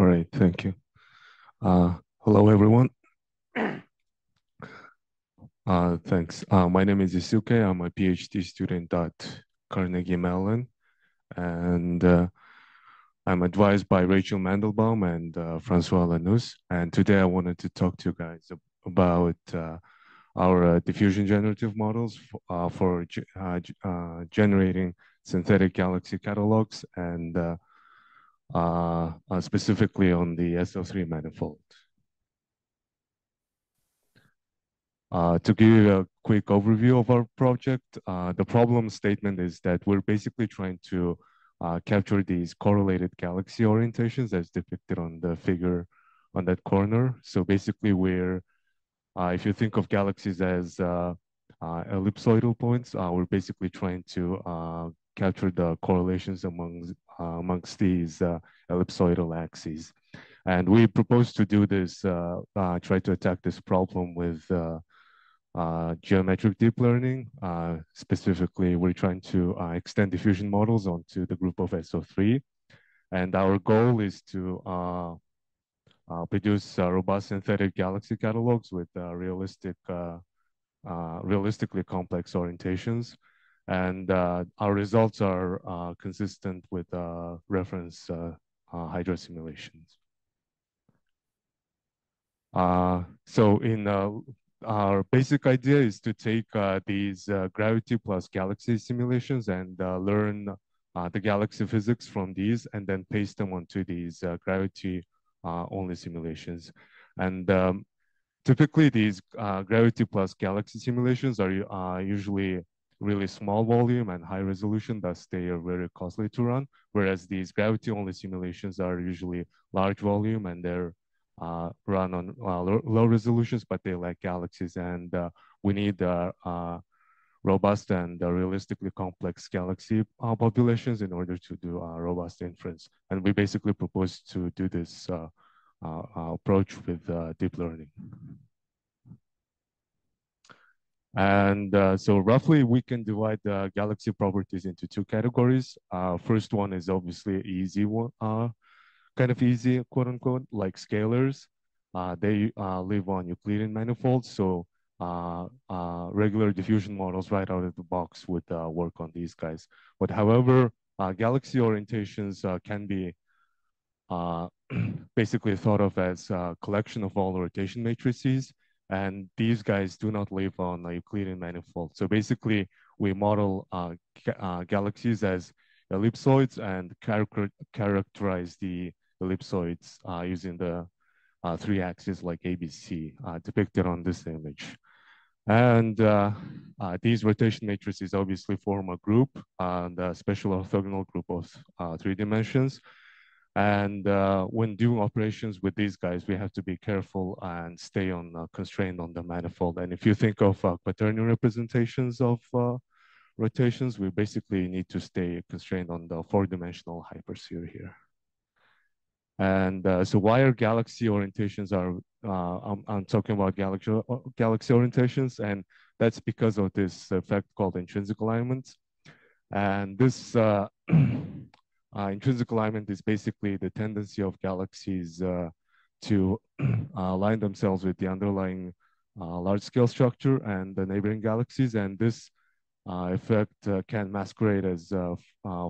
All right, thank you. Hello, everyone. Thanks. My name is Isuke. I'm a PhD student at Carnegie Mellon, and I'm advised by Rachel Mandelbaum and Francois Lanous. And today I wanted to talk to you guys about our diffusion generative models for generating synthetic galaxy catalogs and specifically on the SO3 manifold. To give you a quick overview of our project, the problem statement is that we're basically trying to capture these correlated galaxy orientations as depicted on the figure on that corner. So basically if you think of galaxies as ellipsoidal points, we're basically trying to capture the correlations amongst these ellipsoidal axes. And we propose to do this, try to attack this problem with geometric deep learning. Specifically, we're trying to extend diffusion models onto the group of SO3. And our goal is to produce robust synthetic galaxy catalogs with realistically complex orientations. And our results are consistent with reference hydro simulations. So in our basic idea is to take these gravity plus galaxy simulations and learn the galaxy physics from these and then paste them onto these gravity only simulations. And typically these gravity plus galaxy simulations are usually really small volume and high resolution, thus they are very costly to run, whereas these gravity only simulations are usually large volume and they're run on low resolutions, but they lack galaxies, and we need robust and realistically complex galaxy populations in order to do robust inference. And we basically propose to do this approach with deep learning. And so roughly we can divide the galaxy properties into two categories. First one is obviously easy one, kind of easy, quote unquote, like scalars. They live on Euclidean manifolds. So regular diffusion models right out of the box would work on these guys. But however, galaxy orientations can be basically thought of as a collection of all rotation matrices. And these guys do not live on a Euclidean manifold. So basically, we model galaxies as ellipsoids and characterize the ellipsoids using the three axes like ABC depicted on this image. And these rotation matrices obviously form a group, the special orthogonal group of 3 dimensions. And when doing operations with these guys, we have to be careful and stay on constrained on the manifold. And if you think of quaternion representations of rotations, we basically need to stay constrained on the 4-dimensional hypersphere here. And so why are galaxy orientations are, I'm talking about galaxy orientations, and that's because of this effect called intrinsic alignment. And this intrinsic alignment is basically the tendency of galaxies to align themselves with the underlying large-scale structure and the neighboring galaxies. And this effect can masquerade as a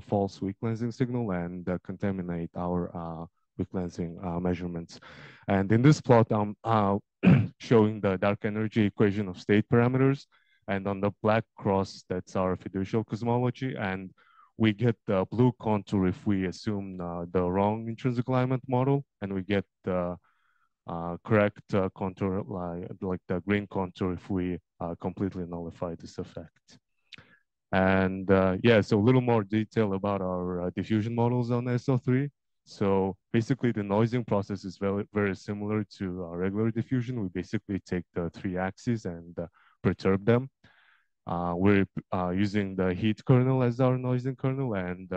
false weak lensing signal and contaminate our weak lensing measurements. And in this plot, I'm showing the dark energy equation of state parameters. And on the black cross, that's our fiducial cosmology. And we get the blue contour if we assume the wrong intrinsic alignment model, and we get the correct contour, like the green contour, if we completely nullify this effect. And yeah, so a little more detail about our diffusion models on SO3. So basically the noising process is very, very similar to regular diffusion. We basically take the 3 axes and perturb them. We're using the heat kernel as our noising kernel, and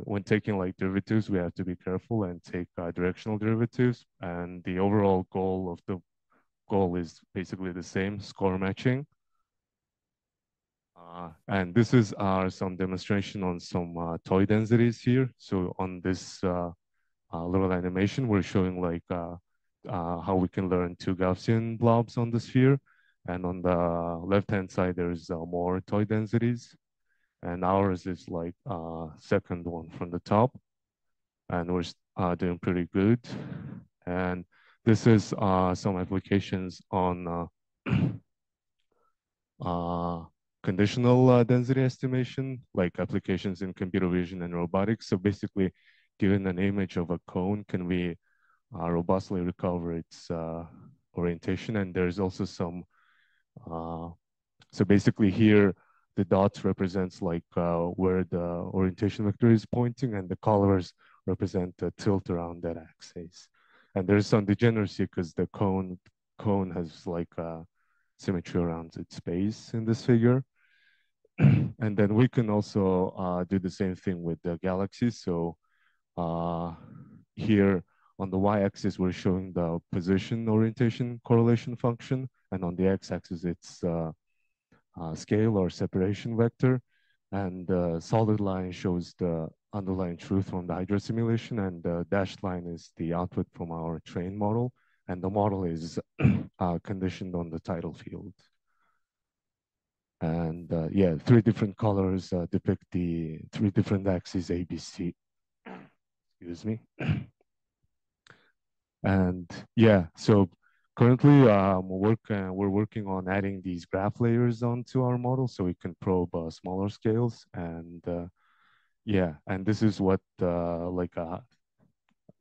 when taking like derivatives, we have to be careful and take directional derivatives. And the overall goal is basically the same, score matching. And this is some demonstration on some toy densities here. So on this little animation. We're showing like how we can learn 2 Gaussian blobs on the sphere. And on the left-hand side, there's more toy densities. And ours is like second one from the top. And we're doing pretty good. And this is some applications on conditional density estimation, like applications in computer vision and robotics. So basically, given an image of a cone, can we robustly recover its orientation? And there's also some, so basically here, the dots represents like where the orientation vector is pointing, and the colors represent the tilt around that axis. And there's some degeneracy because the cone has like symmetry around its base in this figure. And then we can also do the same thing with the galaxies. So here on the y-axis, we're showing the position orientation correlation function. And on the x-axis, it's scale or separation vector. And the solid line shows the underlying truth from the hydro simulation. And the dashed line is the output from our trained model. And the model is conditioned on the tidal field. And yeah, 3 different colors depict the 3 different axes ABC. Excuse me. And yeah, so currently we're working on adding these graph layers onto our model so we can probe smaller scales. And yeah, and this is what like a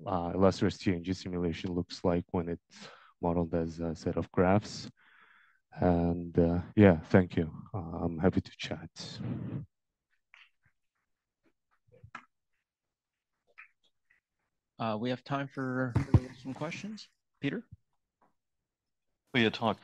illustrious TNG simulation looks like when it's modeled as a set of graphs. And yeah, thank you. I'm happy to chat. We have time for some questions. Peter? For your talk.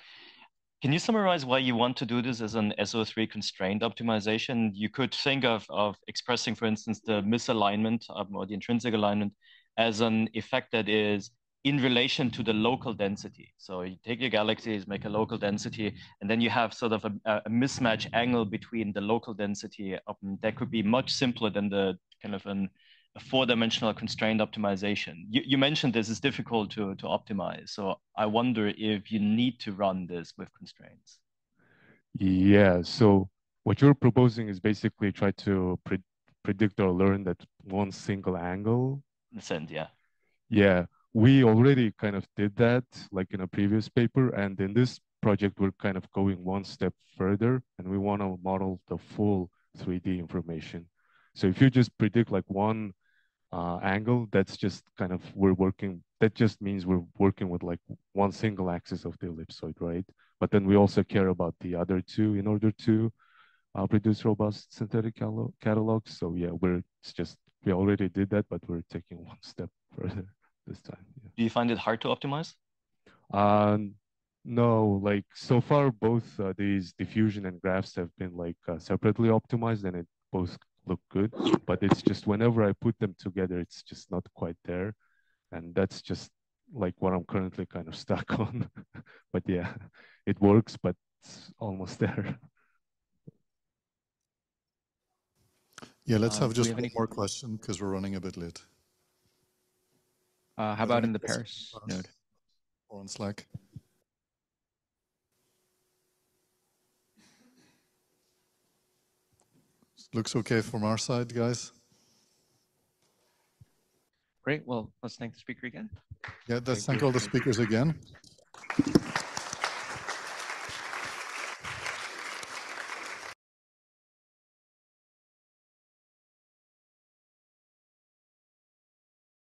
Can you summarize why you want to do this as an SO3 constrained optimization? You could think of expressing, for instance, the misalignment or the intrinsic alignment as an effect that is in relation to the local density. So you take your galaxies, make a local density, and then you have sort of a mismatch angle between the local density. That could be much simpler than the kind of a 4-dimensional constrained optimization. You mentioned this is difficult to optimize. So I wonder if you need to run this with constraints. Yeah, so what you're proposing is basically try to predict or learn that one single angle. In a sense, yeah. Yeah, we already kind of did that like in a previous paper. And in this project, we're kind of going one step further and we want to model the full 3D information. So if you just predict like one angle, that's just kind of, that just means we're working with like one single axis of the ellipsoid, right? But then we also care about the other 2 in order to produce robust synthetic catalogs. So yeah, we already did that, but we're taking one step further this time. Yeah. Do you find it hard to optimize? No, like so far, both these diffusion and graphs have been like separately optimized and it both look good, but it's just whenever I put them together, it's just not quite there. And that's just like what I'm currently kind of stuck on. But yeah, it works, but it's almost there. Yeah, let's have just one more question because we're running a bit late. How about in the Paris node? Or on Slack? Looks okay from our side, guys. Great. Well, let's thank the speaker again. Yeah, let's thank all the speakers again.